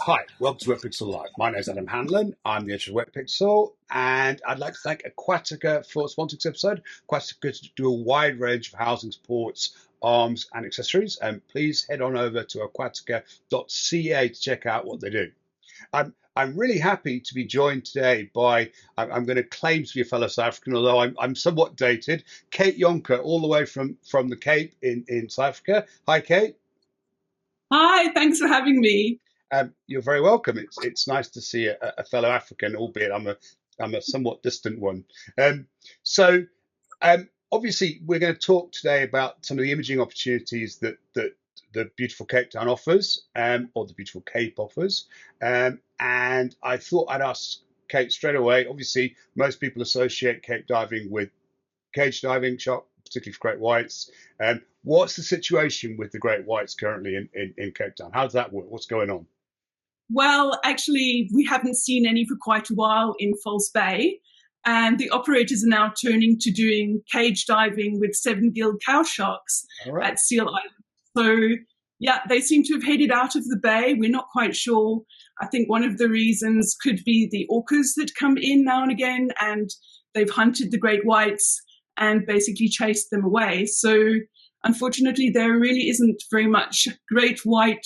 Hi, welcome to Wetpixel Live. My name is Adam Hanlon. I'm the editor of Wetpixel, and I'd like to thank Aquatica for sponsoring this episode. Aquatica do a wide range of housing supports, arms, and accessories. And please head on over to aquatica.ca to check out what they do. I'm really happy to be joined today by, I'm going to claim to be a fellow South African, although I'm somewhat dated, Kate Jonker, all the way from the Cape in South Africa. Hi, Kate. Hi, thanks for having me. You're very welcome. It's nice to see a fellow African, albeit I'm a somewhat distant one. Um, so obviously we're going to talk today about some of the imaging opportunities that the beautiful Cape Town offers, or the beautiful Cape offers. And I thought I'd ask Kate straight away. Obviously, most people associate Cape diving with cage diving, shark, particularly for great whites. What's the situation with the great whites currently in Cape Town? How does that work? What's going on? Well, actually, we haven't seen any for quite a while in False Bay, and the operators are now turning to doing cage diving with seven-gilled cow sharks All right. at Seal Island. So, yeah, they seem to have headed out of the bay. We're not quite sure. I think one of the reasons could be the orcas that come in now and again, and they've hunted the great whites and basically chased them away. So, unfortunately, there really isn't very much great white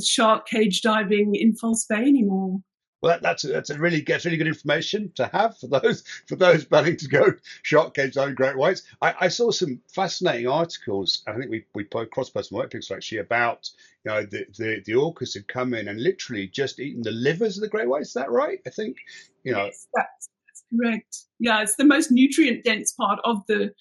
shark cage diving in False Bay anymore. Well, that's really good information to have for those planning to go shark cage diving great whites. I saw some fascinating articles. I think we cross-posted on Wetpixel actually about the orcas had come in and literally just eaten the livers of the great whites. Is that right? I think Yes, that's correct. Yeah, it's the most nutrient dense part of the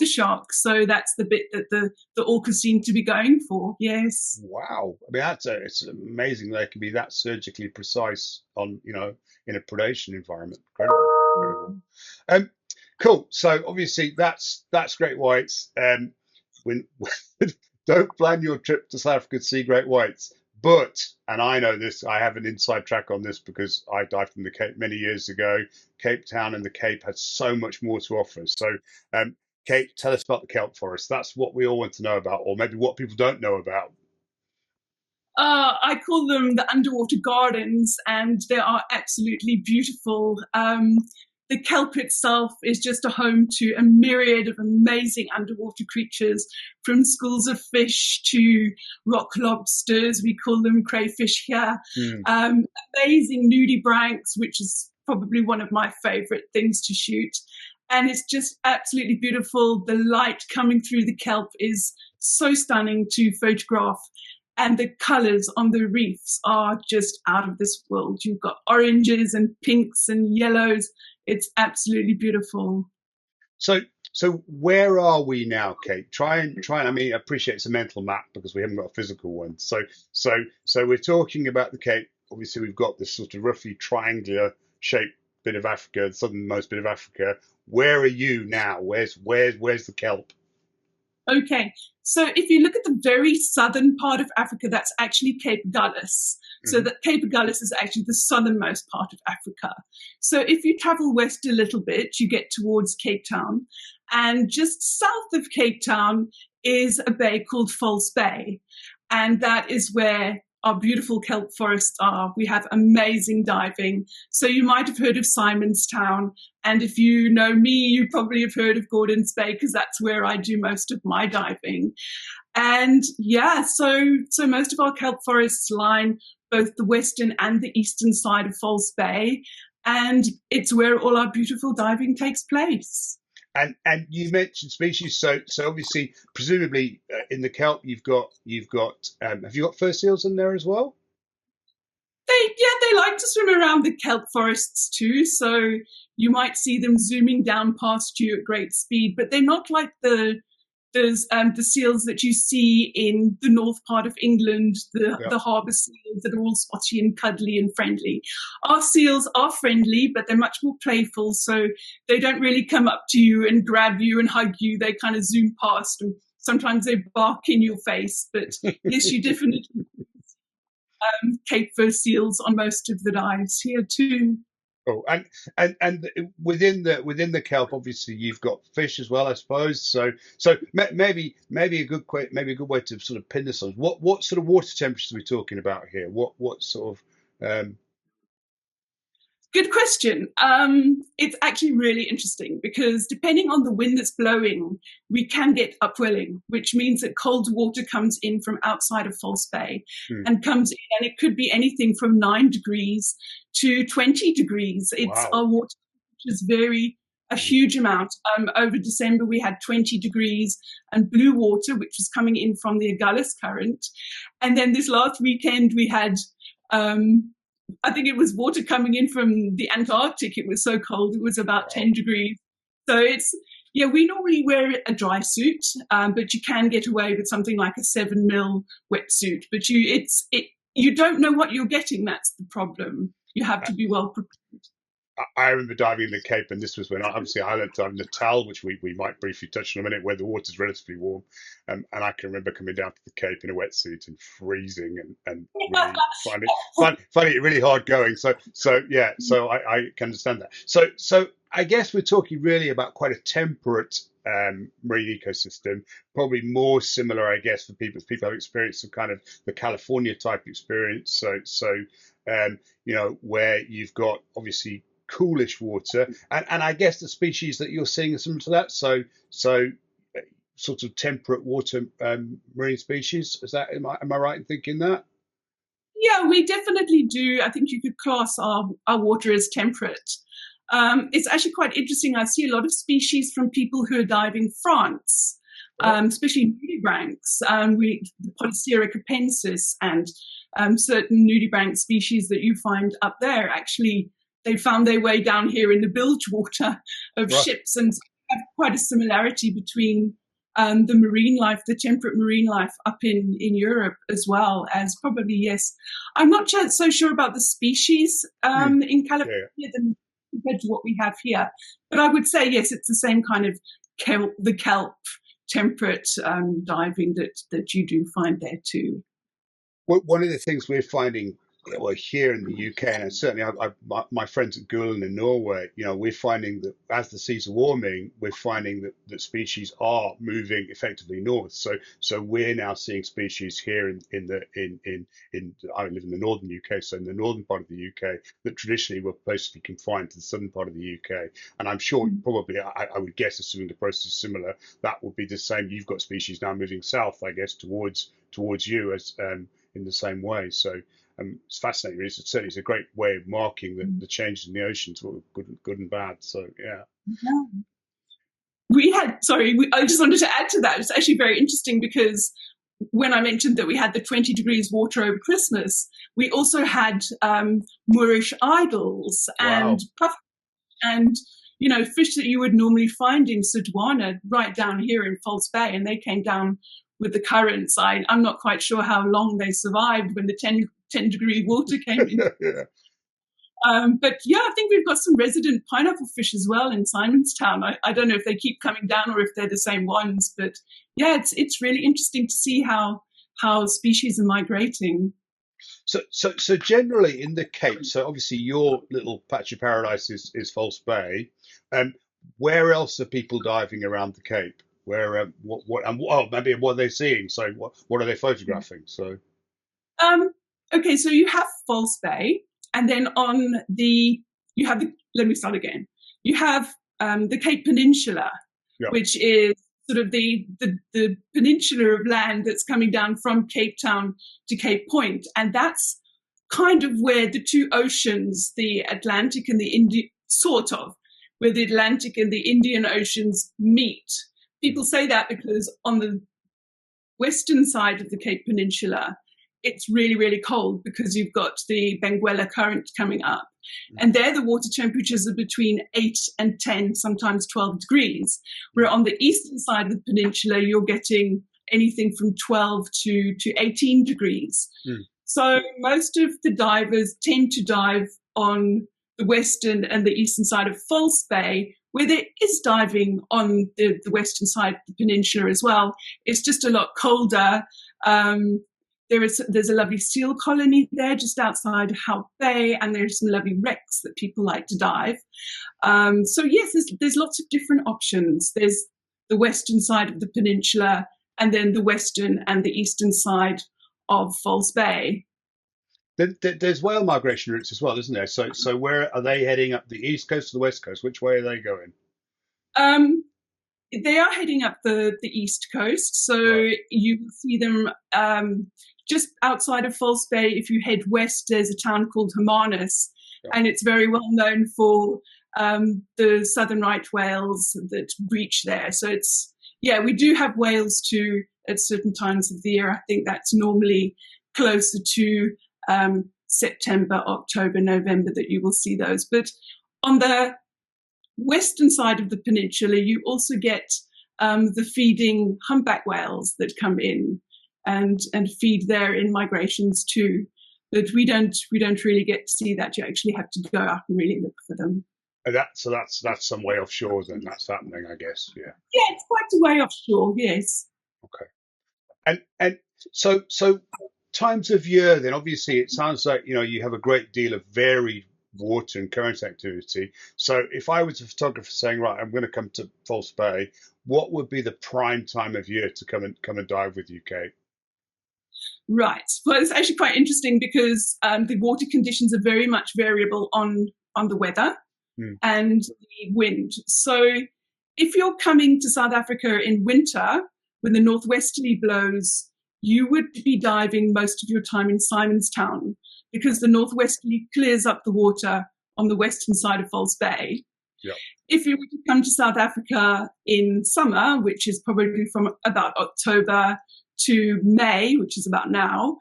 shark. So that's the bit that the orcas seem to be going for. Yes. Wow. I mean, it's amazing they can be that surgically precise on, in a predation environment. Incredible. Incredible. Cool. So obviously that's great whites. When don't plan your trip to South Africa to see great whites. But, and I know this, I have an inside track on this because I dived from the Cape many years ago. Cape Town and the Cape has so much more to offer. So, Kate, tell us about the Kelp Forest. That's what we all want to know about, or maybe what people don't know about. I call them the underwater gardens, and they are absolutely beautiful. The kelp itself is just a home to a myriad of amazing underwater creatures, from schools of fish to rock lobsters. We call them crayfish here. Mm. Amazing nudibranchs, which is probably one of my favorite things to shoot. And it's just absolutely beautiful. The light coming through the kelp is so stunning to photograph. And the colors on the reefs are just out of this world. You've got oranges and pinks and yellows. It's absolutely beautiful. So where are we now, Kate? Try and. I mean, I appreciate it's a mental map because we haven't got a physical one. So we're talking about the Cape. Obviously, we've got this sort of roughly triangular shaped bit of Africa, the southernmost bit of Africa. Where are you now? Where's the kelp? Okay, so if you look at the very southern part of Africa, that's actually Cape Gullis. So Mhm. that Cape Gullis is actually the southernmost part of Africa. So if you travel west a little bit, you get towards Cape Town. And just south of Cape Town is a bay called False Bay. And that is where our beautiful kelp forests are. We have amazing diving. So you might have heard of Simon's Town. And if you know me, you probably have heard of Gordon's Bay because that's where I do most of my diving. And yeah, so most of our kelp forests line both the western and the eastern side of False Bay. And it's where all our beautiful diving takes place. And you mentioned species, so obviously, presumably in the kelp, you've got have you got fur seals in there as well? They like to swim around the kelp forests too. So you might see them zooming down past you at great speed, but they're not like the seals that you see in the north part of England, Yeah. the harbour seals that are all spotty and cuddly and friendly. Our seals are friendly, but they're much more playful. So they don't really come up to you and grab you and hug you. They kind of zoom past, and sometimes they bark in your face. But yes, you definitely Cape fur seals on most of the dives here too. Oh, and within the kelp, obviously you've got fish as well, I suppose. So maybe a maybe a good way to sort of pin this on what sort of water temperatures are we talking about here? What sort of Good question. It's actually really interesting because depending on the wind that's blowing, we can get upwelling, which means that cold water comes in from outside of False Bay hmm, and comes in, and it could be anything from 9 degrees to 20 degrees. It's wow, our water temperatures vary a hmm, huge amount. Over December, we had 20 degrees and blue water, which was coming in from the Agulhas current. And then this last weekend, we had um, I think it was water coming in from the Antarctic. It was so cold. It was about wow. 10 degrees. So yeah, we normally wear a dry suit, but you can get away with something like a 7 mil wetsuit. But you don't know what you're getting. That's the problem. You have to be well prepared. I remember diving in the Cape, and this was when obviously I learned to dive in the Tal, which we might briefly touch on in a minute, where the water's relatively warm. And I can remember coming down to the Cape in a wetsuit and freezing, and really finding it really hard going. So yeah, so I can understand that. So I guess we're talking really about quite a temperate marine ecosystem, probably more similar, I guess, for people have experience of kind of the California type experience. Where you've got obviously coolish water, and I guess the species that you're seeing are similar to that. So sort of temperate water marine species. Is that am I right in thinking that? Yeah, we definitely do. I think you could class our water as temperate. It's actually quite interesting. I see a lot of species from people who are diving France, Oh, especially nudibranchs, the Polycera capensis, and certain nudibranch species that you find up there. Actually, they found their way down here in the bilge water of right. ships, and have quite a similarity between the marine life, the temperate marine life up in Europe, as well as probably, yes. I'm not so sure about the species Hmm. in Yeah, yeah. California than compared to what we have here. But I would say, yes, it's the same kind of the kelp temperate diving that you do find there too. Well, one of the things we're finding, well, here in the UK, and certainly my friends at Gulen in Norway, we're finding that as the seas are warming, we're finding that species are moving effectively north. So we're now seeing species here in I live in the northern UK, so in the northern part of the UK that traditionally were basically confined to the southern part of the UK. And I'm sure probably, I would guess, assuming the process is similar, that would be the same. You've got species now moving south, I guess, towards you as in the same way. So it's fascinating. Certainly, it's a great way of marking the changes in the oceans, good and bad. So yeah. Yeah. I just wanted to add to that. It's actually very interesting because when I mentioned that we had the 20 degrees water over Christmas, we also had Moorish idols and Wow. puff and fish that you would normally find in Sudwana right down here in False Bay, and they came down with the currents. I'm not quite sure how long they survived when the 10-degree water came in. Yeah. But yeah, I think we've got some resident pineapple fish as well in Simonstown. I don't know if they keep coming down or if they're the same ones, but yeah, it's really interesting to see how species are migrating. So generally in the Cape, so obviously your little patch of paradise is False Bay. Um, where else are people diving around the Cape? Where maybe what are they seeing? So what are they photographing? So Um, okay, so you have False Bay, and then you have let me start again. You have the Cape Peninsula, yeah. which is sort of the peninsula of land that's coming down from Cape Town to Cape Point, and that's kind of where the two oceans, the Atlantic and the Indian, sort of, where the Atlantic and the Indian Oceans meet. People say that because on the western side of the Cape Peninsula, it's really, really cold because you've got the Benguela current coming up. And there, the water temperatures are between 8 and 10, sometimes 12 degrees. Where on the eastern side of the peninsula, you're getting anything from 12 to 18 degrees. Mm. So most of the divers tend to dive on the western and the eastern side of False Bay, where there is diving on the western side of the peninsula as well. It's just a lot colder. there's a lovely seal colony there just outside Kelp Bay, and there's some lovely wrecks that people like to dive. So yes, there's lots of different options. There's the western side of the peninsula, and then the western and the eastern side of False Bay. There's whale migration routes as well, isn't there? So where are they heading up? The east coast or the west coast? Which way are they going? Um, they are heading up the east coast, so Right. you will see them just outside of False Bay. If you head west, there's a town called Hermanus, Yeah. and it's very well known for the southern right whales that breach there. So we do have whales too at certain times of the year. I think that's normally closer to September, October, November that you will see those. But on the western side of the peninsula, you also get the feeding humpback whales that come in and feed there in migrations too. But we don't really get to see that. You actually have to go out and really look for them. So that's some way offshore then. That's happening, I guess. Yeah. Yeah, it's quite a way offshore. Yes. Okay. And so times of year then. Obviously, it sounds like you have a great deal of varied water and current activity. So if I was a photographer saying, right, I'm going to come to False Bay, what would be the prime time of year to come and dive with you, Kate? Right. Well, it's actually quite interesting because the water conditions are very much variable on the weather and the wind. So if you're coming to South Africa in winter, when the northwesterly blows, you would be diving most of your time in Simonstown because the northwesterly clears up the water on the western side of False Bay. Yeah. If you were to come to South Africa in summer, which is probably from about October to May, which is about now,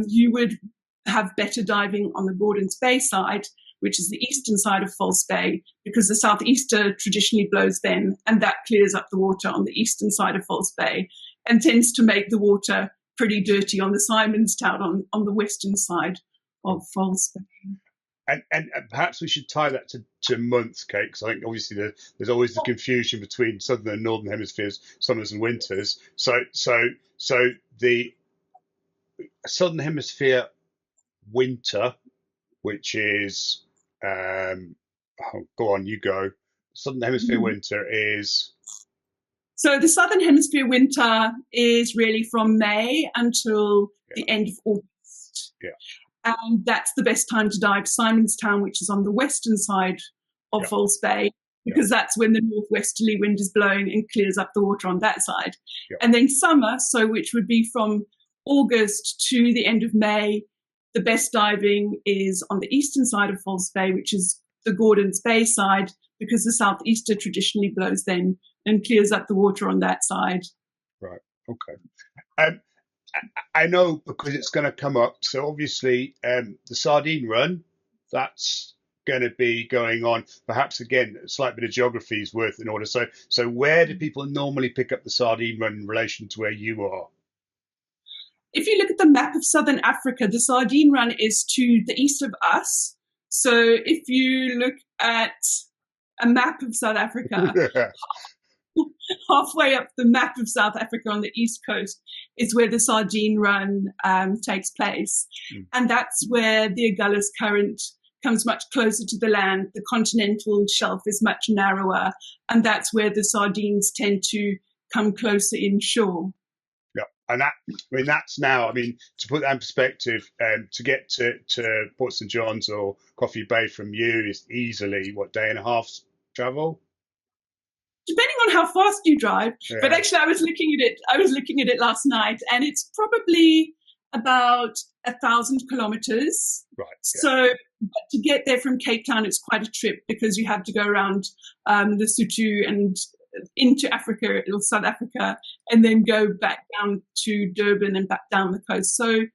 you would have better diving on the Gordons Bay side, which is the eastern side of False Bay, because the southeaster traditionally blows then, and that clears up the water on the eastern side of False Bay and tends to make the water pretty dirty on the Simonstown on the western side of False Bay. And perhaps we should tie that to months, Kate, because I think obviously there's always the confusion between southern and northern hemispheres, summers and winters. So the southern hemisphere winter, which is go on, you go. Southern hemisphere winter is. So the southern hemisphere winter is really from May until the end of August. Yeah. And that's the best time to dive Simonstown, which is on the western side of False Bay, because that's when the northwesterly wind is blowing and clears up the water on that side. Yeah. And then summer, so which would be from August to the end of May, the best diving is on the eastern side of False Bay, which is the Gordons Bay side, because the southeaster traditionally blows then and clears up the water on that side. Right. Okay. I know because it's going to come up. So obviously, the Sardine Run, that's going to be going on. Perhaps again, a slight bit of geography is worth in order. So where do people normally pick up the Sardine Run in relation to where you are? If you look at the map of southern Africa, the Sardine Run is to the east of us. So if you look at a map of South Africa, halfway up the map of South Africa on the east coast is where the Sardine Run takes place. And that's where the Agulhas Current comes much closer to the land. The continental shelf is much narrower, and that's where the sardines tend to come closer inshore. Yeah, and that's now, to put that in perspective, to get to Port St. John's or Coffee Bay from you is easily, day and a half travel? Depending on how fast you drive. Yeah. But actually, I was looking at it last night, and it's probably about 1,000 kilometers. Right. Yeah. So but to get there from Cape Town, it's quite a trip because you have to go around Lesotho and into Africa or South Africa, and then go back down to Durban and back down the coast. So,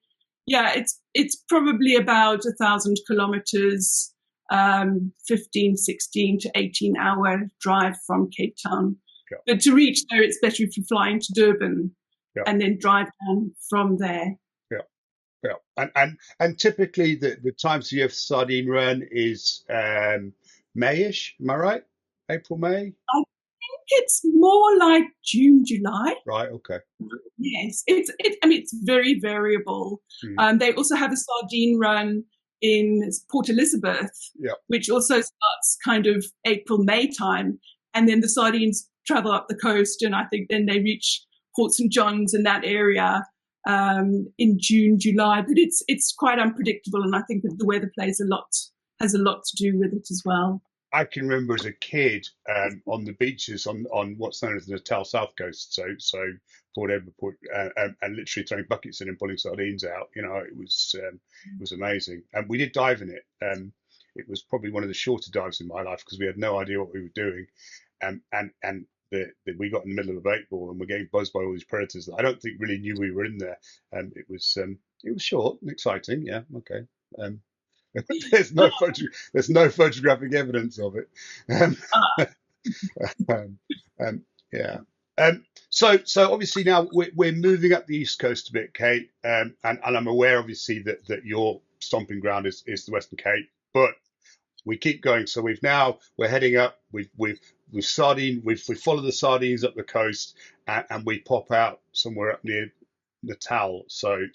yeah, it's probably about 1,000 kilometers. 15, 16 to 18-hour drive from Cape Town. Yeah. But to reach there, it's better if you fly into Durban and then drive down from there. Yeah. And typically the times you have Sardine Run is Mayish, am I right? April, May? I think It's more like June, July. Right. Okay. Yes, I mean, it's very variable. Mm. They also have a Sardine Run in Port Elizabeth, Yeah. which also starts kind of April, May time. And then the sardines travel up the coast, and I think then they reach Port St. John's in that area in June, July. But it's quite unpredictable, and I think that the weather has a lot to do with it as well. I can remember as a kid on the beaches on what's known as the Natal South Coast, so Port Edward, and literally throwing buckets in and pulling sardines out. It was amazing, and we did dive in it. It was probably one of the shorter dives in my life because we had no idea what we were doing, and we got in the middle of a bait ball and we're getting buzzed by all these predators that I don't think really knew we were in there. It was short and exciting. Yeah, okay. There's no photographic evidence of it. Um, yeah. So obviously now we're moving up the east coast a bit, Kate, and I'm aware obviously that your stomping ground is the Western Cape, but we keep going. So we're heading up. We follow the sardines up the coast, and we pop out somewhere up near Natal. So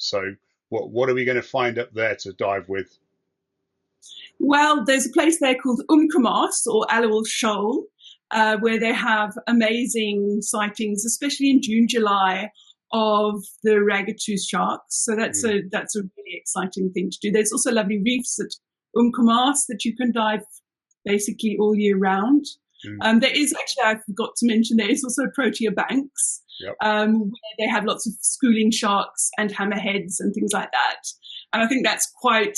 what are we going to find up there to dive with? Well, there's a place there called Umkomaas or Aliwal Shoal, where they have amazing sightings, especially in June, July, of the ragged-tooth sharks. So that's a really exciting thing to do. There's also lovely reefs at Umkomaas that you can dive basically all year round. There is actually, I forgot to mention, there is also Protea Banks, Yep. Where they have lots of schooling sharks and hammerheads and things like that. And I think that's quite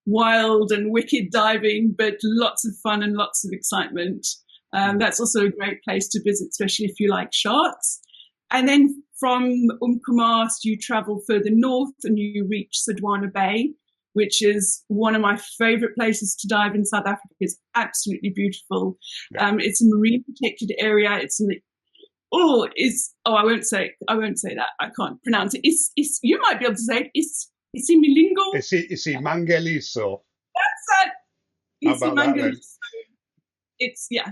wild and wicked diving, but lots of fun and lots of excitement. That's also a great place to visit, especially if you like sharks. And then from Umkomaas, you travel further north and you reach Sudwana Bay, which is one of my favorite places to dive in South Africa. It's absolutely beautiful. Yeah. It's a marine protected area. I won't say that. I can't pronounce it. You might be able to say it. Isimilingo. Isimangaliso. That's How about that then?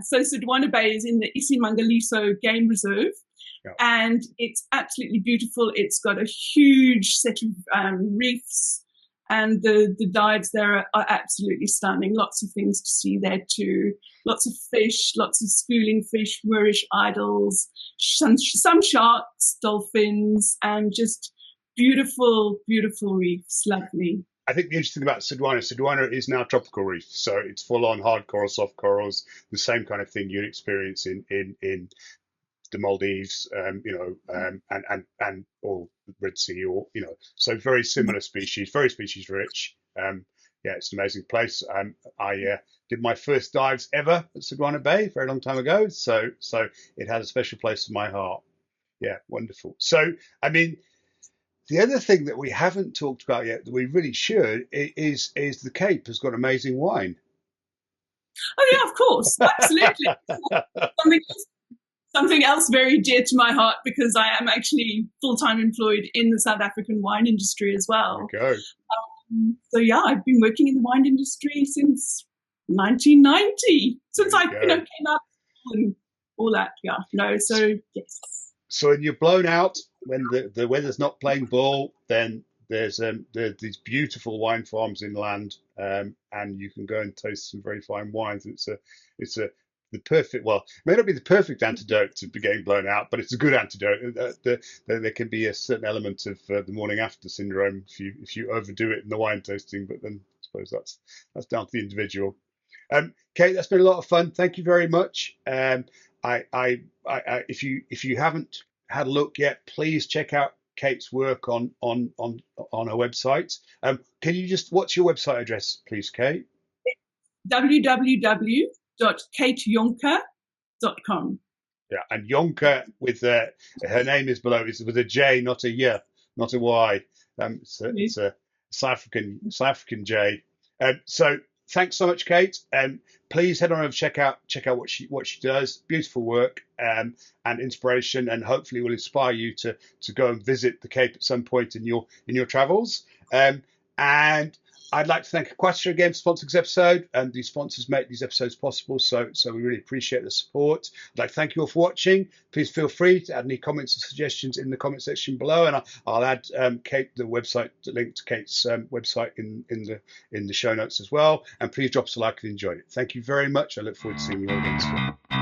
So Sudwana Bay is in the Isimangaliso Game Reserve, and it's absolutely beautiful. It's got a huge set of reefs, and the dives there are absolutely stunning. Lots of things to see there too. Lots of fish, lots of schooling fish, Moorish idols, some sharks, dolphins, and just beautiful, beautiful reefs. Lovely. I think the interesting thing about Sudwana is now tropical reef, so it's full on hard coral, soft corals, the same kind of thing you'd experience in the Maldives, and or the Red Sea, or so very similar species, very species rich. It's an amazing place. I did my first dives ever at Sudwana Bay a very long time ago, so it has a special place in my heart. Yeah, wonderful. So, I mean, the other thing that we haven't talked about yet that we really should is the Cape has got amazing wine. Oh yeah, of course, absolutely. Something else very dear to my heart, because I am actually full-time employed in the South African wine industry as well. Okay. So yeah, I've been working in the wine industry since 1990, since I came up and all that. Yeah, no, so yes. So when you're blown out, when the weather's not playing ball, then there's these beautiful wine farms inland, and you can go and taste some very fine wines. The perfect, well, it may not be the perfect antidote to getting blown out, but it's a good antidote. There can be a certain element of the morning after syndrome if you overdo it in the wine tasting, but then I suppose that's down to the individual. Kate, that's been a lot of fun. Thank you very much. If you haven't had a look yet, please check out Kate's work on her website. What's your website address, please, Kate? www.katejonker.com. Yeah, and Jonker with her name is below. It's with a J, not a Y, not a Y. It's a South African J. So thanks so much, Kate. Please head on over, check out what she does. Beautiful work and inspiration, and hopefully will inspire you to go and visit the Cape at some point in your travels. And I'd like to thank Equator again for sponsoring this episode, and these sponsors make these episodes possible, so we really appreciate the support. I'd like to thank you all for watching. Please feel free to add any comments or suggestions in the comment section below, and I'll add Kate, the website, the link to Kate's website in the show notes as well. And please drop us a like if you enjoyed it. Thank you very much. I look forward to seeing you all again soon.